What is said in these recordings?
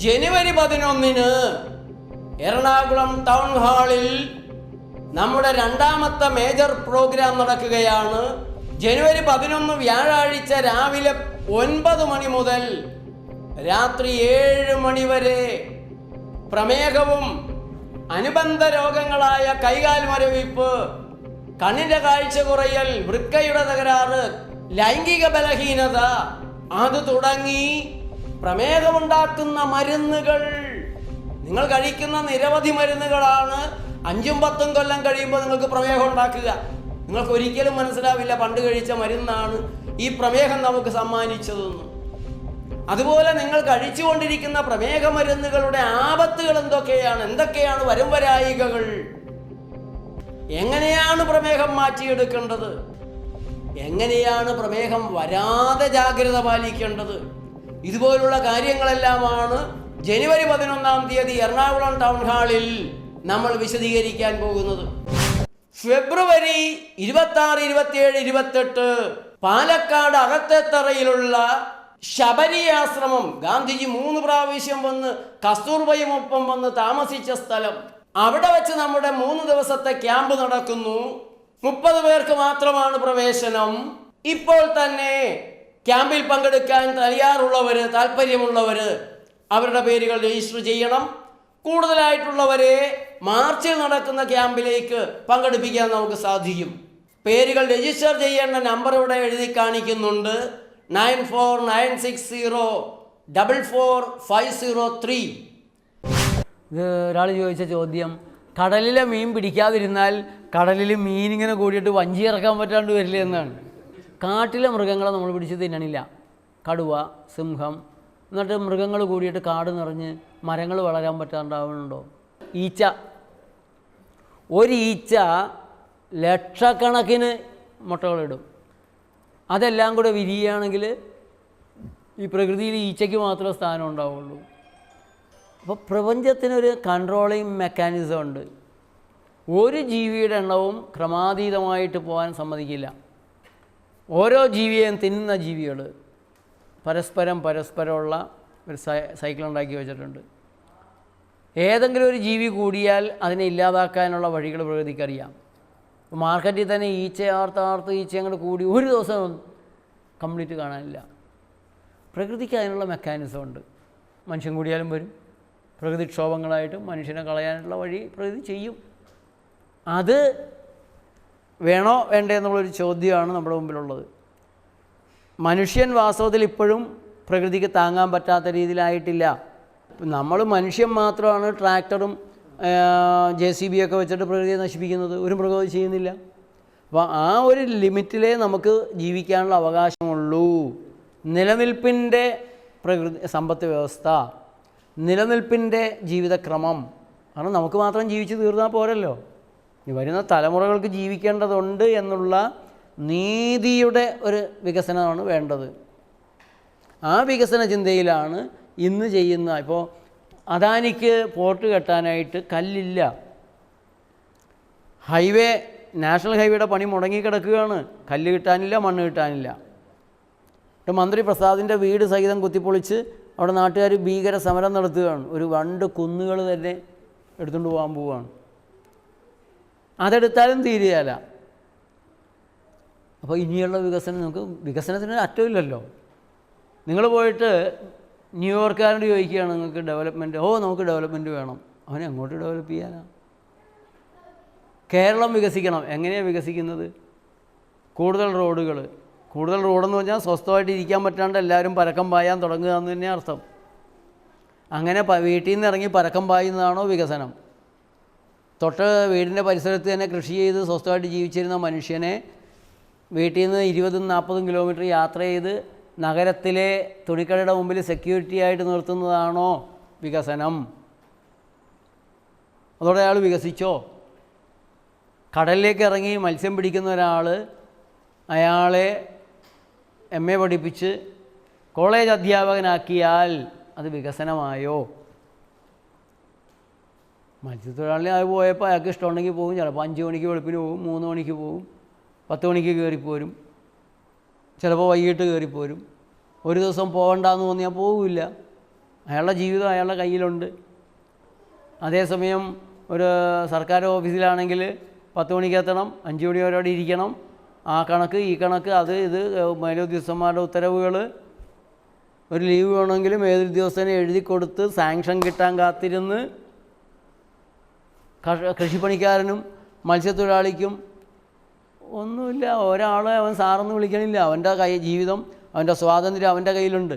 ജനുവരി 11 Ernakulam town ഹാളിൽ നമ്മുടെ രണ്ടാമത്തെ മേജർ പ്രോഗ്രാം നടക്കുകയാണ്. ജനുവരി 11 വ്യാഴാഴ്ച രാവിലെ 9 മണി മുതൽ രാത്രി 7 മണി വരെ പ്രമേഹവും അനുബന്ധ രോഗങ്ങളായ കൈകാൽ മരവിപ്പ്, കണ്ണിന്റെ കാഴ്ച കുറയൽ, വൃക്കയുടെ തകരാറ്, ലൈംഗിക ബലഹീനത, അത് തുടങ്ങി പ്രമേഹമുണ്ടാക്കുന്ന മരുന്നുകൾ, നിങ്ങൾ കഴിക്കുന്ന നിരവധി മരുന്നുകളാണ് 5-10 കൊല്ലം കഴിയുമ്പോൾ നിങ്ങൾക്ക് പ്രമേഹം ഉണ്ടാക്കുക. നിങ്ങൾക്ക് ഒരിക്കലും മനസ്സിലാവില്ല പണ്ട് കഴിച്ച മരുന്നാണ് ഈ പ്രമേഹം നമുക്ക് സമ്മാനിച്ചതെന്ന്. അതുപോലെ നിങ്ങൾ കഴിച്ചുകൊണ്ടിരിക്കുന്ന പ്രമേഹ മരുന്നുകളുടെ ആപത്തുകൾ എന്തൊക്കെയാണ് വരുംവരായികകൾ, എങ്ങനെയാണ് പ്രമേഹം മാറ്റിയെടുക്കേണ്ടത്, എങ്ങനെയാണ് പ്രമേഹം വരാതെ ജാഗ്രത പാലിക്കേണ്ടത്, ഇതുപോലുള്ള കാര്യങ്ങളെല്ലാമാണ് ജനുവരി 11 എറണാകുളം ടൗൺ ഹാളിൽ നമ്മൾ വിശദീകരിക്കാൻ പോകുന്നത്. ഫെബ്രുവരി 26, 27, 28 പാലക്കാട് അകത്തേത്തറയിലുള്ള ശബരി ആശ്രമം, ഗാന്ധിജി 3 പ്രാവശ്യം വന്ന് കസ്തൂർബയുമൊപ്പം വന്ന് താമസിച്ച സ്ഥലം, അവിടെ വെച്ച് നമ്മുടെ 3 ദിവസത്തെ ക്യാമ്പ് നടക്കുന്നു. 30 പേർക്ക് മാത്രമാണ് പ്രവേശനം. ഇപ്പോൾ തന്നെ ക്യാമ്പിൽ പങ്കെടുക്കാൻ താല്പര്യമുള്ളവര് അവരുടെ പേരുകൾ രജിസ്റ്റർ ചെയ്യണം. കൂടുതലായിട്ടുള്ളവരെ മാർച്ചിൽ നടക്കുന്ന ക്യാമ്പിലേക്ക് പങ്കെടുപ്പിക്കാൻ നമുക്ക് സാധിക്കും. പേരുകൾ രജിസ്റ്റർ ചെയ്യേണ്ട നമ്പർ ഇവിടെ എഴുതി കാണിക്കുന്നുണ്ട്. 9496044503. ഇത് ഒരാൾ ചോദിച്ച ചോദ്യം, കടലിലെ മീൻ പിടിക്കാതിരുന്നാൽ കടലിൽ മീനിങ്ങനെ കൂടിയിട്ട് വഞ്ചി ഇറക്കാൻ പറ്റാണ്ട് വരില്ല എന്നാണ്. കാട്ടിലെ മൃഗങ്ങളെ നമ്മൾ പിടിച്ച് തിന്നണില്ല. കടുവ, സിംഹം, എന്നിട്ട് മൃഗങ്ങൾ കൂടിയിട്ട് കാട് നിറഞ്ഞ് മരങ്ങൾ വളരാൻ പറ്റാണ്ടാവുന്നുണ്ടോ? ഈച്ച, ഒരു ഈച്ച ലക്ഷക്കണക്കിന് മുട്ടകളിടും. അതെല്ലാം കൂടെ വിരിയുകയാണെങ്കിൽ ഈ പ്രകൃതിയിൽ ഈച്ചയ്ക്ക് മാത്രമേ സ്ഥാനം ഉണ്ടാവുള്ളൂ. അപ്പോൾ പ്രപഞ്ചത്തിനൊരു കൺട്രോളിങ് മെക്കാനിസം ഉണ്ട്. ഒരു ജീവിയുടെ എണ്ണവും ക്രമാതീതമായിട്ട് പോകാൻ സമ്മതിക്കില്ല. ഓരോ ജീവിയെയും തിന്നുന്ന ജീവികൾ പരസ്പരമുള്ള ഒരു സൈക്കിൾ ഉണ്ടാക്കി വെച്ചിട്ടുണ്ട്. ഏതെങ്കിലും ഒരു ജീവി കൂടിയാൽ അതിനെ ഇല്ലാതാക്കാനുള്ള വഴികൾ പ്രകൃതിക്കറിയാം. മാർക്കറ്റിൽ തന്നെ ഈച്ച ആർത്ത് ഈച്ച അങ്ങോട്ട് കൂടി ഒരു ദിവസം കംപ്ലീറ്റ് കാണാനില്ല. പ്രകൃതിക്ക് അതിനുള്ള മെക്കാനിസം ഉണ്ട്. മനുഷ്യൻ കൂടിയാലും വരും. പ്രകൃതിക്ഷോഭങ്ങളായിട്ടും മനുഷ്യനെ കളയാനുള്ള വഴി പ്രകൃതി ചെയ്യും. അത് വേണോ വേണ്ടേ എന്നുള്ളൊരു ചോദ്യമാണ് നമ്മുടെ മുമ്പിലുള്ളത്. മനുഷ്യൻ വാസ്തവത്തിൽ ഇപ്പോഴും പ്രകൃതിക്ക് താങ്ങാൻ പറ്റാത്ത രീതിയിലായിട്ടില്ല. നമ്മൾ മനുഷ്യൻ മാത്രമാണ് ട്രാക്ടറും JCB ഒക്കെ വെച്ചിട്ട് പ്രകൃതിയെ നശിപ്പിക്കുന്നത്. ഒരു മൃഗവും ചെയ്യുന്നില്ല. അപ്പോൾ ആ ഒരു ലിമിറ്റിലേ നമുക്ക് ജീവിക്കാനുള്ള അവകാശമുള്ളൂ. നിലനിൽപ്പിൻ്റെ സമ്പത്ത് വ്യവസ്ഥ, നിലനിൽപ്പിൻ്റെ ജീവിതക്രമം, കാരണം നമുക്ക് മാത്രം ജീവിച്ച് തീർന്നാൽ പോരല്ലോ. ഈ വരുന്ന തലമുറകൾക്ക് ജീവിക്കേണ്ടതുണ്ട് എന്നുള്ള നീതിയുടെ ഒരു വികസനമാണ് വേണ്ടത്. ആ വികസന ചിന്തയിലാണ് ഇന്ന് ചെയ്യുന്ന. ഇപ്പോൾ അദാനിക്ക് പോർട്ട് കെട്ടാനായിട്ട് കല്ലില്ല. നാഷണൽ ഹൈവേയുടെ പണി മുടങ്ങിക്കിടക്കുകയാണ്. കല്ല് കിട്ടാനില്ല, മണ്ണ് കിട്ടാനില്ല. മന്ത്രി പ്രസാദിൻ്റെ വീട് സഹിതം കുത്തിപ്പൊളിച്ച് അവിടെ നാട്ടുകാർ ഭീകര സമരം നടത്തുകയാണ്. ഒരു 2 കുന്നുകൾ തന്നെ എടുത്തുകൊണ്ട് പോകാൻ പോവുകയാണ്. അതെടുത്താലും തീരുകയില്ല. അപ്പോൾ ഇനിയുള്ള വികസനത്തിന് അറ്റമില്ലല്ലോ. നിങ്ങൾ പോയിട്ട് ന്യൂയോർക്കാരോട് ചോദിക്കുകയാണ് നിങ്ങൾക്ക് ഡെവലപ്മെൻറ്റ്, നമുക്ക് ഡെവലപ്മെൻറ്റ് വേണം. അവനെ അങ്ങോട്ട് ഡെവലപ്പ് ചെയ്യാനാണ്. കേരളം വികസിക്കണം. എങ്ങനെയാണ് വികസിക്കുന്നത്? കൂടുതൽ റോഡെന്ന് പറഞ്ഞാൽ സ്വസ്ഥമായിട്ട് ഇരിക്കാൻ പറ്റാണ്ട് എല്ലാവരും പരക്കം പായാൻ തുടങ്ങുക എന്ന് തന്നെ അർത്ഥം. അങ്ങനെ വീട്ടിൽ നിന്ന് ഇറങ്ങി പരക്കം പായുന്നതാണോ വികസനം? വീടിൻ്റെ പരിസരത്ത് തന്നെ കൃഷി ചെയ്ത് സ്വസ്ഥമായിട്ട് ജീവിച്ചിരുന്ന മനുഷ്യനെ വീട്ടിൽ നിന്ന് 20-40 കിലോമീറ്റർ യാത്ര ചെയ്ത് നഗരത്തിലെ തുണിക്കടയുടെ മുമ്പിൽ സെക്യൂരിറ്റി ആയിട്ട് നിർത്തുന്നതാണോ വികസനം? അതോടെ അയാൾ വികസിച്ചോ? കടലിലേക്ക് ഇറങ്ങി മത്സ്യം പിടിക്കുന്ന ഒരാൾ അയാളെ MA പഠിപ്പിച്ച് കോളേജ് അധ്യാപകനാക്കിയാൽ അത് വികസനമായോ? മത്സ്യത്തൊഴിലാളി അത് പോയപ്പോൾ അയാൾക്ക് ഇഷ്ടമുണ്ടെങ്കിൽ പോകും. ചിലപ്പോൾ 5 മണിക്ക് വെളുപ്പിന് പോകും, 3 മണിക്ക് പോകും, 10 മണിക്ക് കയറിപ്പോരും, ചിലപ്പോൾ വൈകിട്ട് കയറിപ്പോരും. ഒരു ദിവസം പോകണ്ടെന്ന് തോന്നിയാൽ പോകില്ല. അയാളുടെ ജീവിതം അയാളുടെ കയ്യിലുണ്ട്. അതേസമയം ഒരു സർക്കാർ ഓഫീസിലാണെങ്കിൽ 10 മണിക്ക് എത്തണം, 5 മണി വരെ അവിടെ ഇരിക്കണം, ആ കണക്ക് ഈ കണക്ക് അത് ഇത് മേലുദ്യോഗസ്ഥന്മാരുടെ ഉത്തരവുകൾ, ഒരു ലീവ് വേണമെങ്കിലും മേലുദ്യോഗസ്ഥനെ എഴുതി കൊടുത്ത് സാങ്ഷൻ കിട്ടാൻ കാത്തിരുന്ന്, കൃഷിപ്പണിക്കാരനും മത്സ്യത്തൊഴിലാളിക്കും ഒന്നുമില്ല, ഒരാളെ അവൻ സാറെന്ന് വിളിക്കണില്ല. അവൻ്റെ ജീവിതം, അവൻ്റെ സ്വാതന്ത്ര്യം അവൻ്റെ കയ്യിലുണ്ട്.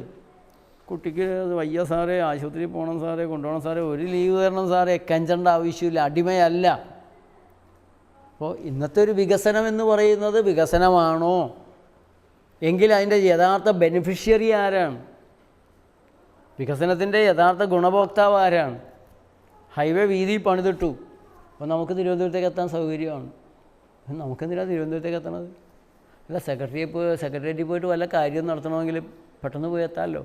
കുട്ടിക്ക് വയ്യ സാറേ, ആശുപത്രിയിൽ പോകണം സാറേ, കൊണ്ടുപോകണം സാറേ, ഒരു ലീവ് തരണം സാറേ, കെഞ്ചേണ്ട ആവശ്യമില്ല, അടിമയല്ല. അപ്പോൾ ഇന്നത്തെ ഒരു വികസനം എന്ന് പറയുന്നത് വികസനമാണോ എങ്കിൽ അതിൻ്റെ യഥാർത്ഥ ബെനിഫിഷ്യറി ആരാണ്? വികസനത്തിൻ്റെ യഥാർത്ഥ ഗുണഭോക്താവ് ആരാണ്? ഹൈവേ വീതി പണിതിട്ടു, അപ്പോൾ നമുക്ക് തിരുവനന്തപുരത്തേക്ക് എത്താൻ സൗകര്യമാണ്. നമുക്കെന്തിനാണ് തിരുവനന്തപുരത്തേക്ക് എത്തണത്? അല്ല, സെക്രട്ടേറിയറ്റിൽ പോയിട്ട് വല്ല കാര്യം നടത്തണമെങ്കിൽ പെട്ടെന്ന് പോയി എത്താമല്ലോ.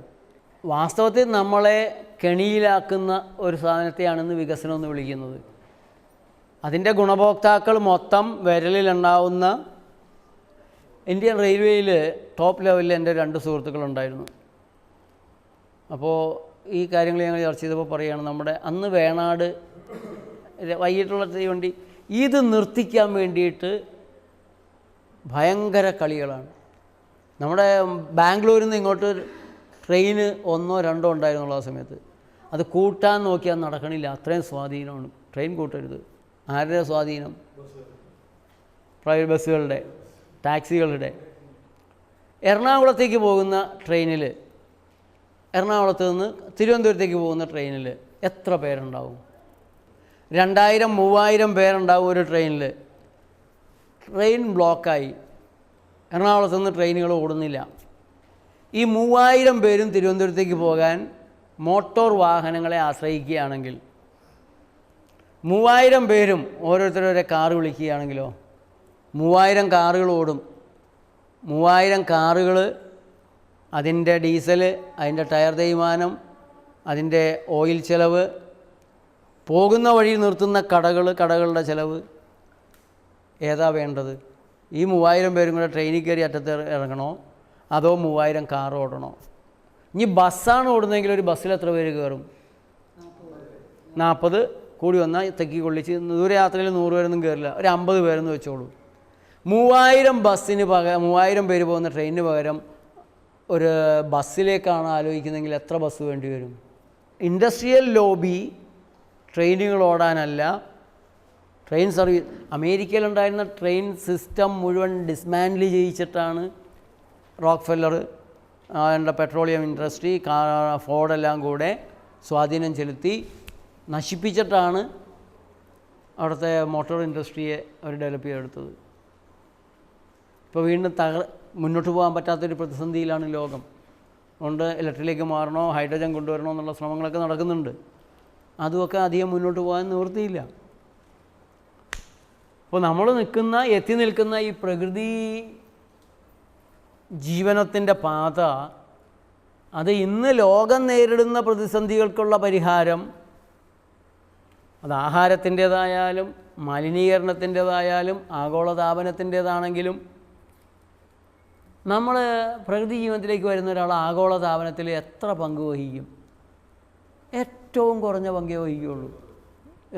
വാസ്തവത്തിൽ നമ്മളെ കെണിയിലാക്കുന്ന ഒരു സാധനത്തെയാണെന്ന് വികസനം എന്ന് വിളിക്കുന്നത്. അതിൻ്റെ ഗുണഭോക്താക്കൾ മൊത്തം വിരലിലുണ്ടാവുന്ന ഇന്ത്യൻ റെയിൽവേയിൽ ടോപ്പ് ലെവലിൽ എൻ്റെ 2 സുഹൃത്തുക്കളുണ്ടായിരുന്നു. അപ്പോൾ ഈ കാര്യങ്ങൾ ഞങ്ങൾ ചർച്ച ചെയ്തപ്പോൾ പറയുകയാണ്, നമ്മുടെ അന്ന് വേണാട് വൈകിട്ടുള്ള തീവണ്ടി ഇത് നിർത്തിക്കാൻ വേണ്ടിയിട്ട് ഭയങ്കര കളികളാണ്. നമ്മുടെ ബാംഗ്ലൂരിൽ നിന്ന് ഇങ്ങോട്ട് ട്രെയിന് 1 or 2 ഉണ്ടായിരുന്നുള്ള ആ സമയത്ത് അത് കൂട്ടാൻ നോക്കിയാൽ നടക്കണില്ല, അത്രയും സ്വാധീനമാണ്. ട്രെയിൻ കൂട്ടരുത്. ആരുടെ സ്വാധീനം? പ്രൈവറ്റ് ബസ്സുകളുടെ, ടാക്സികളുടെ. എറണാകുളത്തേക്ക് പോകുന്ന ട്രെയിനിൽ, എറണാകുളത്ത് നിന്ന് തിരുവനന്തപുരത്തേക്ക് പോകുന്ന ട്രെയിനിൽ എത്ര പേരുണ്ടാവും? 2000-3000 പേരുണ്ടാവും ഒരു ട്രെയിനിൽ. ട്രെയിൻ ബ്ലോക്കായി, എറണാകുളത്ത് നിന്ന് ട്രെയിനുകൾ ഓടുന്നില്ല. ഈ 3000 പേരും തിരുവനന്തപുരത്തേക്ക് പോകാൻ മോട്ടോർ വാഹനങ്ങളെ ആശ്രയിക്കുകയാണെങ്കിൽ, 3000 പേരും ഓരോരുത്തരോരെ കാറ് വിളിക്കുകയാണെങ്കിലോ, 3000 കാറുകൾ ഓടും. 3000 കാറുകൾ, അതിൻ്റെ ഡീസൽ, അതിൻ്റെ ടയർ തേയ്മാനം, അതിൻ്റെ ഓയിൽ ചിലവ്, പോകുന്ന വഴി നിർത്തുന്ന കടകളുടെ ചിലവ്, ഏതാ വേണ്ടത്? ഈ 3000 പേരും കൂടെ ട്രെയിനിൽ കയറി അറ്റത്ത് ഇറങ്ങണോ, അതോ 3000 കാർ ഓടണോ? ഇനി ബസ്സാണ് ഓടുന്നതെങ്കിൽ ഒരു ബസ്സിൽ എത്ര പേര് കയറും? 40, കൂടി വന്നാൽ തെക്കി കൊള്ളിച്ച്. ദൂരയാത്രയിൽ 100 പേരൊന്നും കയറില്ല, ഒരു 50 പേരെന്ന് വെച്ചോളൂ. 3000 ബസ്സിന് പകരം, 3000 പേര് പോകുന്ന ട്രെയിനിന് പകരം ഒരു ബസ്സിലേക്കാണ് ആലോചിക്കുന്നതെങ്കിൽ എത്ര ബസ് വേണ്ടി വരും? ഇൻഡസ്ട്രിയൽ ലോബി ട്രെയിനുകൾ ഓടാനല്ല, ട്രെയിൻ സർവീസ്. അമേരിക്കയിലുണ്ടായിരുന്ന ട്രെയിൻ സിസ്റ്റം മുഴുവൻ ഡിസ്മാൻഡിൽ ചെയ്യിച്ചിട്ടാണ് റോക്ക്ഫെല്ലർ, അതിൻ്റെ പെട്രോളിയം ഇൻഡസ്ട്രി, ഫോർഡെല്ലാം കൂടെ സ്വാധീനം ചെലുത്തി നശിപ്പിച്ചിട്ടാണ് അവിടുത്തെ മോട്ടോർ ഇൻഡസ്ട്രിയെ അവർ ഡെവലപ്പ് ചെയ്തെടുത്തത്. ഇപ്പോൾ വീണ്ടും മുന്നോട്ട് പോകാൻ പറ്റാത്തൊരു പ്രതിസന്ധിയിലാണ് ലോകം. അതുകൊണ്ട് ഇലക്ട്രിക്കിലേക്ക് മാറണോ, ഹൈഡ്രജൻ കൊണ്ടുവരണോ എന്നുള്ള ശ്രമങ്ങളൊക്കെ നടക്കുന്നുണ്ട്. അതുമൊക്കെ അധികം മുന്നോട്ട് പോകാൻ നിവൃത്തിയില്ല. അപ്പോൾ നമ്മൾ എത്തി നിൽക്കുന്ന ഈ പ്രകൃതി ജീവനത്തിൻ്റെ പാത, അത് ഇന്ന് ലോകം നേരിടുന്ന പ്രതിസന്ധികൾക്കുള്ള പരിഹാരം, അത് ആഹാരത്തിൻ്റേതായാലും മലിനീകരണത്തിൻ്റേതായാലും ആഗോളതാപനത്തിൻ്റേതാണെങ്കിലും, നമ്മൾ പ്രകൃതി ജീവനത്തിലേക്ക് വരുന്ന ഒരാൾ ആഗോളതാപനത്തിൽ എത്ര പങ്ക് വഹിക്കും? ഏറ്റവും കുറഞ്ഞ പങ്കേ വഹിക്കുകയുള്ളൂ.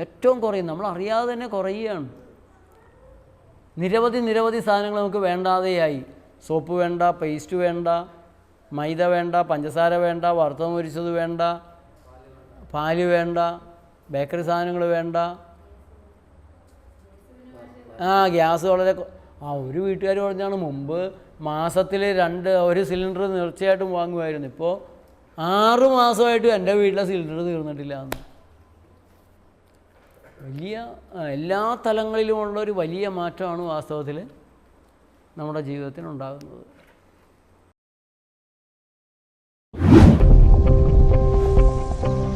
ഏറ്റവും കുറയും, നമ്മൾ അറിയാതെ തന്നെ കുറയുകയാണ്. നിരവധി സാധനങ്ങൾ നമുക്ക് വേണ്ടാതെയായി. സോപ്പ് വേണ്ട, പേസ്റ്റ് വേണ്ട, മൈദ വേണ്ട, പഞ്ചസാര വേണ്ട, വറുത്ത മുരിച്ചത് വേണ്ട, പാല് വേണ്ട, ബേക്കറി സാധനങ്ങൾ വേണ്ട. ഗ്യാസ് വളരെ ഒരു വീട്ടുകാർ പറഞ്ഞാണ് മുമ്പ് മാസത്തിൽ 1 സിലിണ്ടർ തീർച്ചയായിട്ടും വാങ്ങുമായിരുന്നു. ഇപ്പോൾ 6 മാസമായിട്ടും എൻ്റെ വീട്ടിലെ സിലിണ്ടർ തീർന്നിട്ടില്ല എന്ന്. എല്ലാ തലങ്ങളിലുമുള്ള ഒരു വലിയ മാറ്റമാണ് വാസ്തവത്തിൽ നമ്മുടെ ജീവിതത്തിനുണ്ടാകുന്നത്.